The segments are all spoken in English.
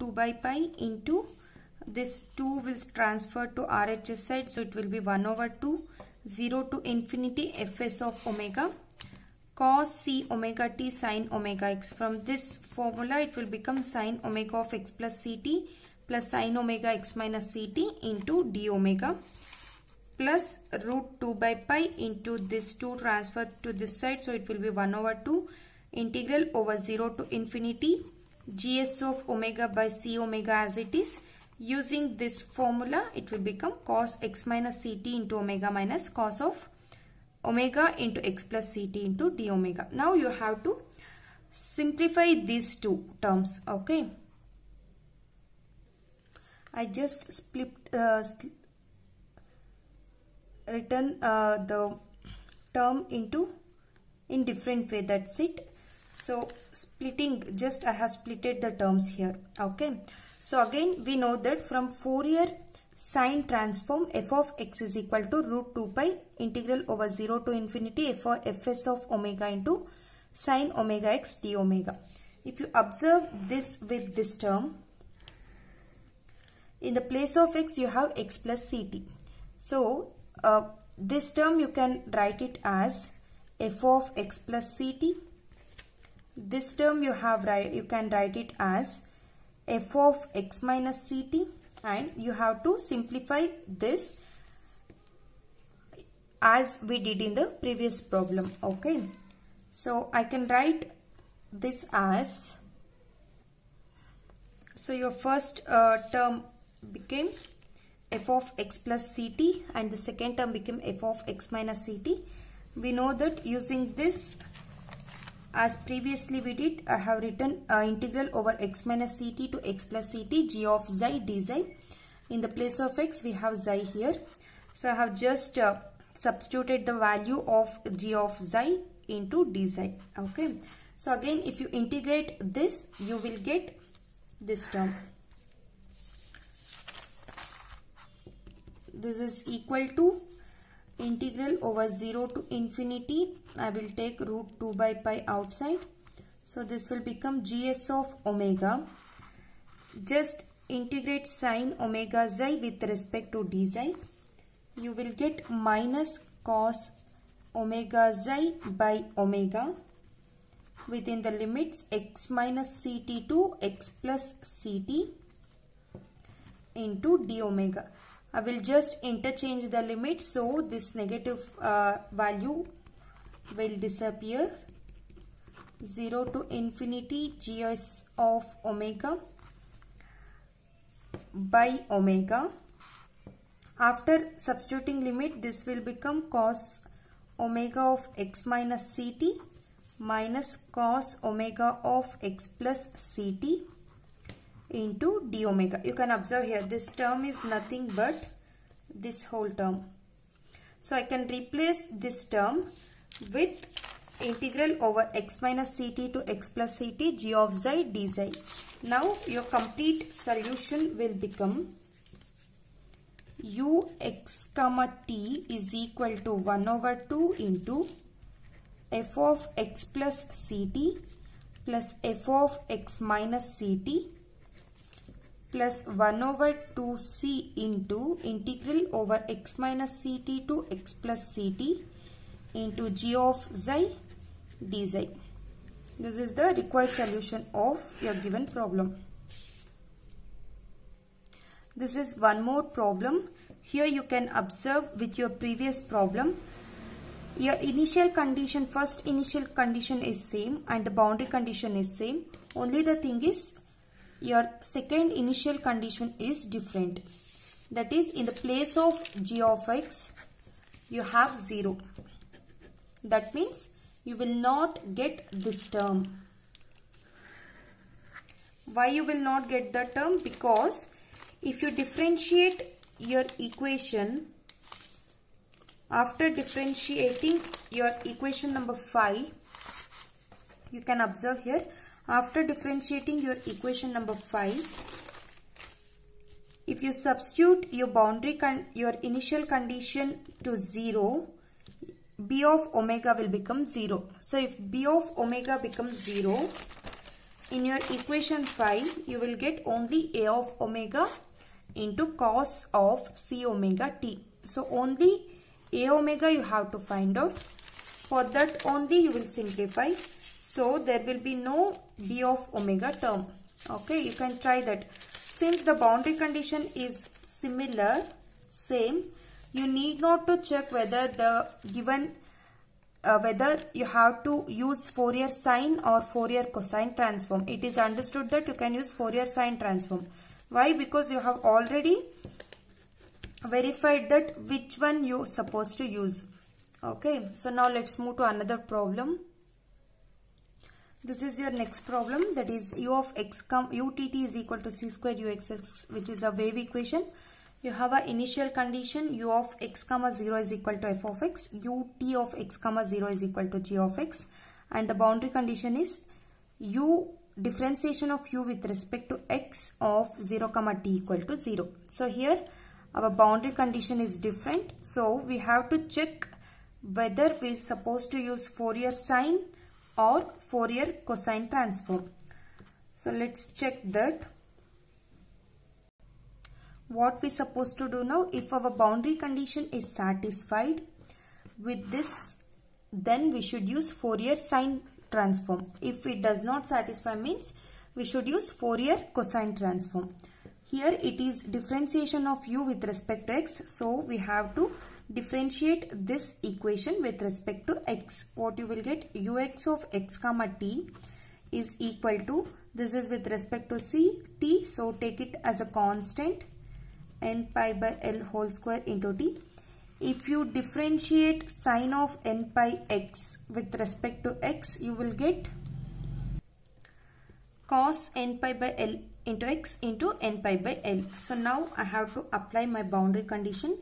2 by pi into this 2 will transfer to RHS side, so it will be 1 over 2, 0 to infinity fs of omega cos c omega t sin omega x. From this formula it will become sin omega of x plus ct plus sin omega x minus ct into d omega plus root 2 by pi into this 2 transfer to this side, so it will be 1 over 2 integral over 0 to infinity gs of omega by c omega as it is. Using this formula it will become cos x minus ct into omega minus cos of omega into x plus ct into d omega. Now you have to simplify these two terms. Okay, I just written the term in different way, that's it. So splitting, just I have splitted the terms here. Okay, so again we know that from Fourier sine transform f of x is equal to root 2 pi integral over 0 to infinity fs of omega into sine omega x d omega. If you observe this with this term, in the place of x you have x plus ct. So this term you can write it as f of x plus ct. This term you can write it as f of x minus ct, and you have to simplify this as we did in the previous problem. Okay, so I can write this as, so your first term became f of x plus ct and the second term became f of x minus ct. We know that using this, as previously we did, I have written integral over x minus ct to x plus ct g of xi d xi. In the place of x we have xi here, so I have just substituted the value of g of xi into d xi. Okay, so again if you integrate this you will get this term. This is equal to integral over 0 to infinity, I will take root 2 by pi outside, so this will become gs of omega. Just integrate sine omega xi with respect to d xi, you will get minus cos omega xi by omega within the limits x minus ct to x plus ct into d omega. I will just interchange the limits, so this negative value will disappear. 0 to infinity gs of omega by omega. After substituting limit, this will become cos omega of x minus ct minus cos omega of x plus ct into d omega. You can observe here this term is nothing but this whole term. So I can replace this term with integral over x minus ct to x plus ct g of xi d xi. Now your complete solution will become ux comma t is equal to 1 over 2 into f of x plus ct plus f of x minus ct plus 1 over 2c into integral over x minus ct to x plus ct into g of xi d xi. This is the required solution of your given problem. This is one more problem. Here you can observe with your previous problem. Your initial condition, first initial condition is same and the boundary condition is same. Only the thing is your second initial condition is different. That is, in the place of g of x you have 0. That means you will not get this term. Why you will not get the term? Because if you differentiate your equation, after differentiating your equation number 5, you can observe here, after differentiating your equation number 5, if you substitute your boundary your initial condition to 0, b of omega will become 0. So if b of omega becomes 0, in your equation 5, you will get only a of omega into cos of c omega t. So only a omega you have to find out. For that only you will simplify. So there will be no b of omega term. Okay, you can try that. Since the boundary condition is similar, same, you need not to check whether the given whether you have to use Fourier sine or Fourier cosine transform. It is understood that you can use Fourier sine transform. Why? Because you have already verified that which one you are supposed to use. Okay, so now let's move to another problem. This is your next problem, that is u of x utt is equal to c square uxx, which is a wave equation. You have an initial condition u of x comma 0 is equal to f of x, ut of x comma 0 is equal to g of x, and the boundary condition is u differentiation of u with respect to x of 0 comma t equal to 0. So here our boundary condition is different. So we have to check whether we are supposed to use Fourier sine or Fourier cosine transform. So let's check that. What we supposed to do now, if our boundary condition is satisfied with this, then we should use Fourier sine transform. If it does not satisfy, means we should use Fourier cosine transform. Here it is differentiation of u with respect to x. So we have to differentiate this equation with respect to x. What you will get, ux of x comma t is equal to, this is with respect to c, t. So take it as a constant, n pi by l whole square into t. If you differentiate sine of n pi x with respect to x, you will get cos n pi by l into x into n pi by l. So now I have to apply my boundary condition.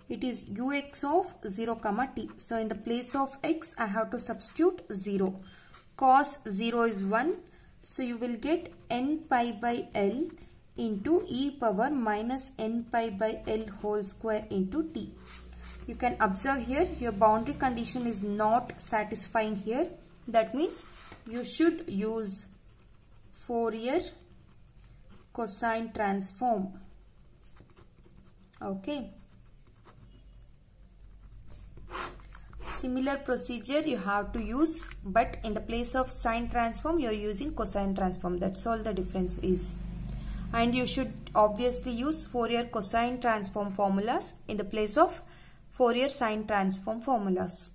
It is ux of 0 comma t. So in the place of x, I have to substitute 0. Cos 0 is 1. So you will get n pi by l into e power minus n pi by l whole square into t. You can observe here your boundary condition is not satisfying here. That means you should use Fourier cosine transform. Okay. Similar procedure you have to use, but in the place of sine transform you are using cosine transform. That's all the difference is. And you should obviously use Fourier cosine transform formulas in the place of Fourier sine transform formulas.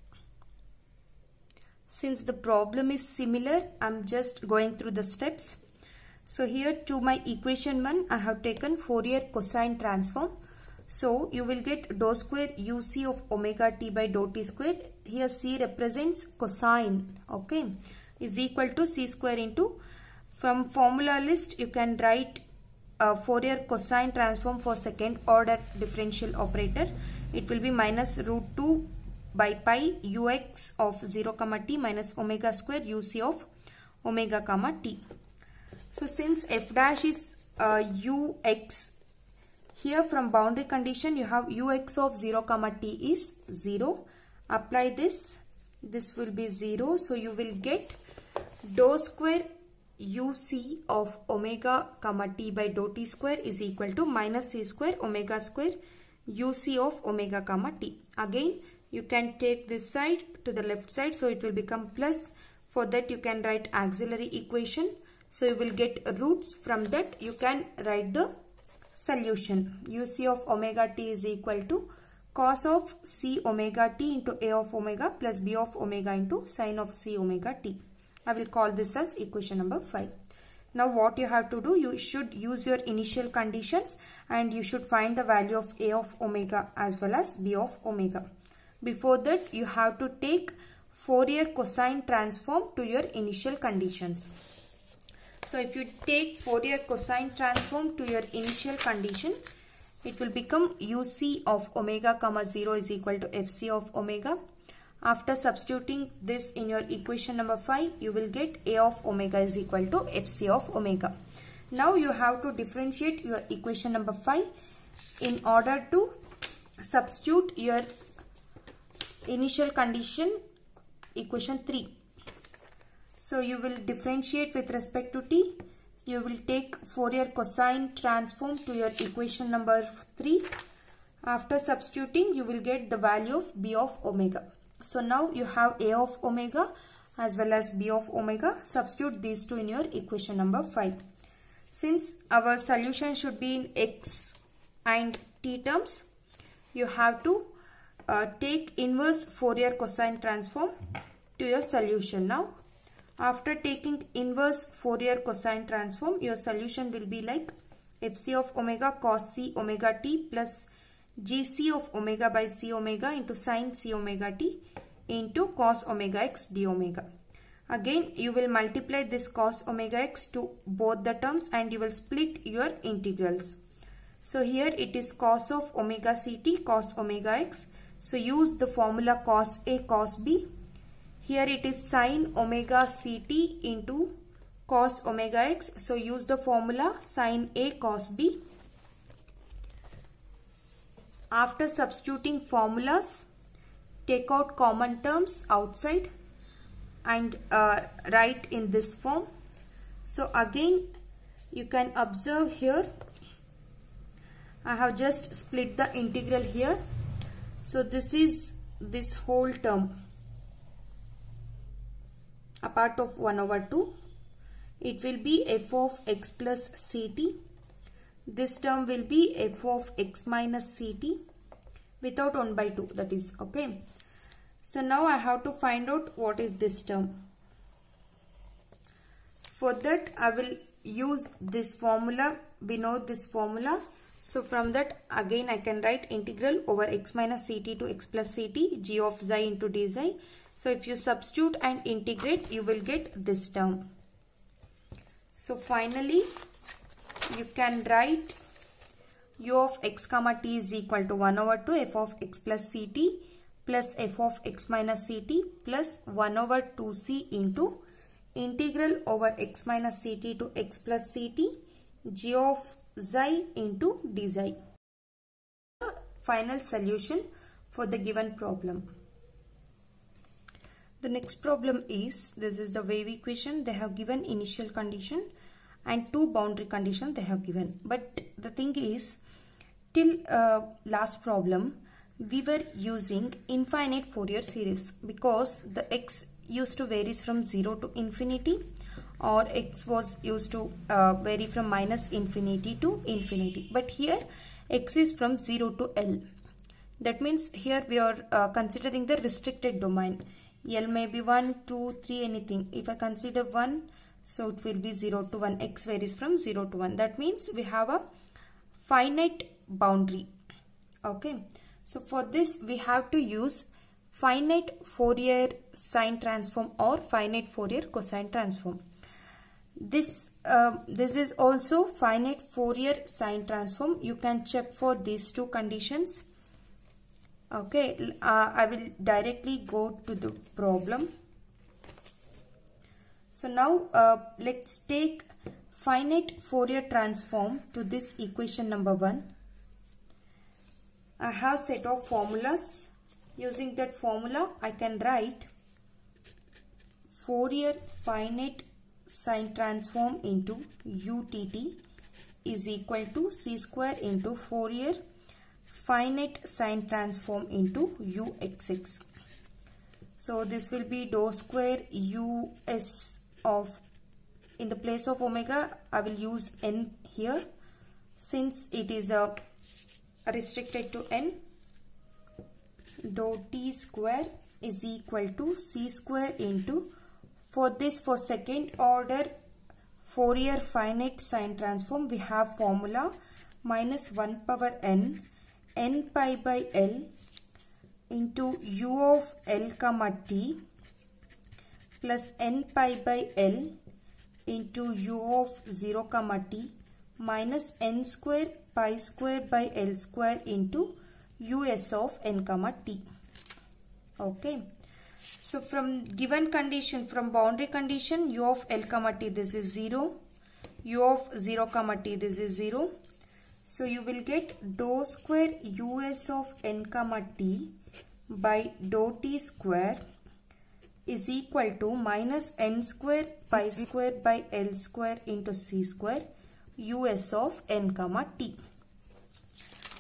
Since the problem is similar, I'm just going through the steps. So here to my equation 1, I have taken Fourier cosine transform. So you will get dou square uc of omega t by dou t square. Here c represents cosine, okay, is equal to c square into, from formula list you can write Fourier cosine transform for second order differential operator. It will be minus root 2 by pi ux of 0 comma t minus omega square uc of omega comma t. So since f dash is ux, here from boundary condition you have ux of 0 comma t is 0. Apply this, this will be 0. So you will get dou square uc of omega comma t by dou t square is equal to minus c square omega square uc of omega comma t. Again you can take this side to the left side, so it will become plus. For that you can write auxiliary equation. So you will get roots. From that you can write the solution. uc of omega t is equal to cos of c omega t into a of omega plus b of omega into sine of c omega t. I will call this as equation number 5. Now what you have to do, you should use your initial conditions and you should find the value of a of omega as well as b of omega. Before that you have to take Fourier cosine transform to your initial conditions. So if you take Fourier cosine transform to your initial condition, it will become uc of omega comma 0 is equal to fc of omega. After substituting this in your equation number 5, you will get a of omega is equal to fc of omega. Now you have to differentiate your equation number 5 in order to substitute your initial condition equation 3. So you will differentiate with respect to t. You will take Fourier cosine transform to your equation number 3. After substituting, you will get the value of b of omega. So now you have a of omega as well as b of omega. Substitute these two in your equation number 5. Since our solution should be in x and t terms, you have to take inverse Fourier cosine transform to your solution. Now, after taking inverse Fourier cosine transform, your solution will be like fc of omega cos c omega t plus gc of omega by c omega into sin c omega t into cos omega x d omega. Again, you will multiply this cos omega x to both the terms and you will split your integrals. So here it is cos of omega ct cos omega x. So use the formula cos a cos b. Here it is sin omega ct into cos omega x. So use the formula sin a cos b. After substituting formulas, take out common terms outside and write in this form. So again you can observe here I have just split the integral here. So this is this whole term a part of 1 over 2. It will be f of x plus ct. This term will be f of x minus ct without 1 by 2, that is okay. So now I have to find out what is this term. For that I will use this formula. We know this formula. So from that again I can write integral over x minus ct to x plus ct g of xi into d xi. So if you substitute and integrate, you will get this term. So finally you can write u of x comma t is equal to 1 over 2 f of x plus ct plus f of x minus ct plus 1 over 2c into integral over x minus ct to x plus ct g of xi into d xi. Final solution for the given problem. The next problem is, this is the wave equation. They have given initial condition and 2 boundary conditions they have given. But the thing is, till last problem, we were using infinite Fourier series because the x used to varies from 0 to infinity, or x was used to vary from minus infinity to infinity. But here x is from 0 to L. That means here we are considering the restricted domain. L may be 1, 2, 3, anything. If I consider 1, so it will be 0 to 1. X varies from 0 to 1. That means we have a finite boundary. Okay. So for this we have to use finite Fourier sine transform or finite Fourier cosine transform. This is also finite Fourier sine transform. You can check for these two conditions. Okay, I will directly go to the problem. So now let's take finite Fourier transform to this equation number 1. I have set of formulas. Using that formula, I can write Fourier finite sine transform into UTT is equal to c square into Fourier finite sine transform into UXX. So this will be dou square US of, in the place of omega, I will use n here since it is restricted to n. Dou t square is equal to c square into, for second order Fourier finite sine transform, we have formula minus 1 power n pi by L into u of L comma t plus n pi by L into u of 0 comma t minus n square pi square by L square into us of n comma t. Okay. So from given condition, from boundary condition, u of L comma t, this is 0, u of 0 comma t, this is 0. So you will get dou square us of n comma t by dou t square is equal to minus n square pi square by L square into C square US of n comma t.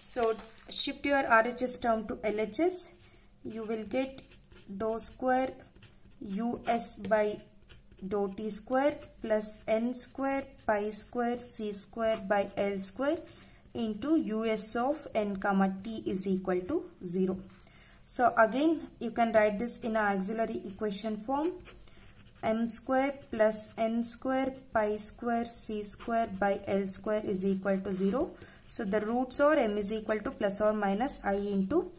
So shift your RHS term to LHS. You will get dou square US by dou t square plus n square pi square C square by L square into US of n comma t is equal to 0. So again you can write this in an auxiliary equation form. M square plus n square pi square C square by L square is equal to 0. So the roots are m is equal to plus or minus I into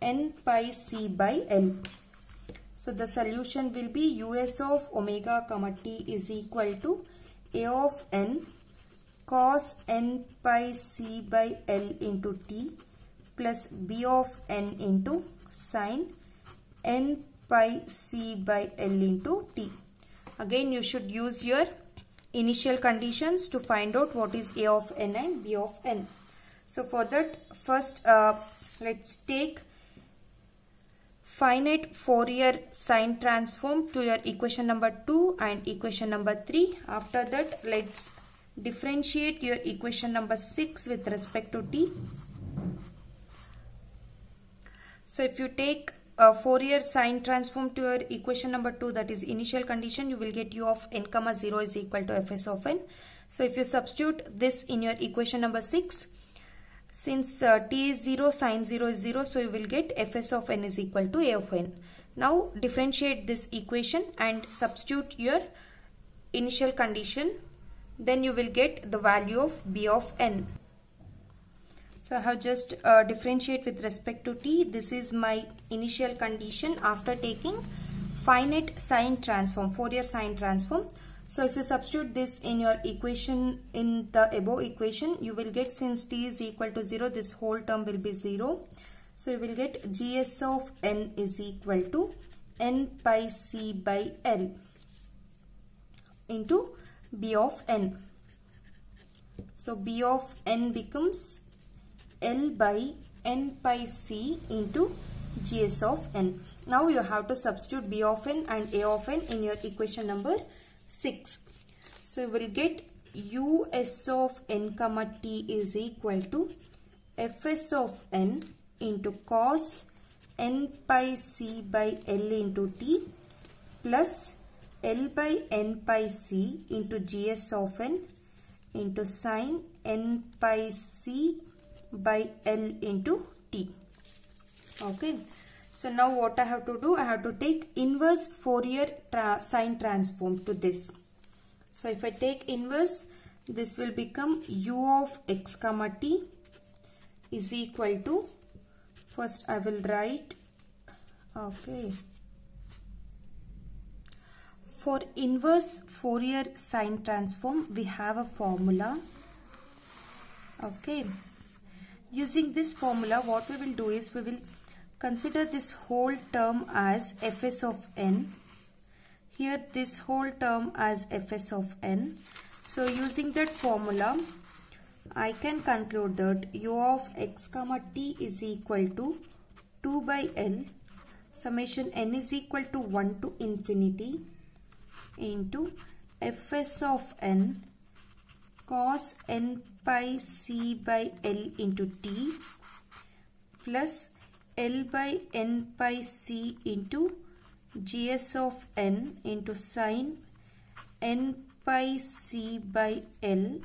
n pi C by L. So the solution will be US of omega comma t is equal to A of n cos n pi C by L into t plus B of n into sin n pi C by L into t. Again you should use your initial conditions to find out what is A of n and B of n. So for that, first let's take finite Fourier sine transform to your equation number 2 and equation number 3. After that, let's differentiate your equation number 6 with respect to t. So if you take a Fourier sine transform to your equation number 2, that is initial condition, you will get u of n comma 0 is equal to fs of n. So if you substitute this in your equation number 6, since t is 0, sine 0 is 0, so you will get fs of n is equal to a of n. Now differentiate this equation and substitute your initial condition. Then you will get the value of b of n. So I have just differentiate with respect to t. This is my initial condition after taking finite sine transform, Fourier sine transform. So if you substitute this in your equation, in the above equation, you will get, since t is equal to 0, this whole term will be 0. So you will get gs of n is equal to n pi C by L into b of n. So b of n becomes L by n pi C into gs of n. Now you have to substitute b of n and a of n in your equation number 6. So you will get us of n comma t is equal to fs of n into cos n pi C by L into t plus L by n pi C into gs of n into sin n pi C by L into t. Okay. So now what I have to do, I have to take inverse Fourier sine transform to this. So if I take inverse, this will become u of x comma t is equal to, first I will write, okay, for inverse Fourier sine transform we have a formula. Okay. Using this formula, what we will do is we will consider this whole term as fs of n. Here this whole term as fs of n. So using that formula, I can conclude that u of x comma t is equal to 2 by L summation n is equal to 1 to infinity into fs of n cos n pi C by L into t plus L by n pi C into gs of n into sin n pi C by L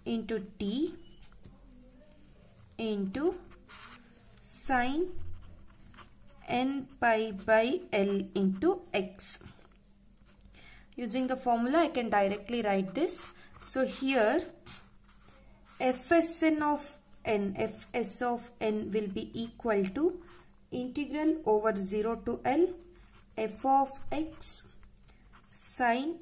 into t into sin n pi by L into x. Using the formula, I can directly write this. So here fsn of n, fs of n will be equal to integral over 0 to L f of x sin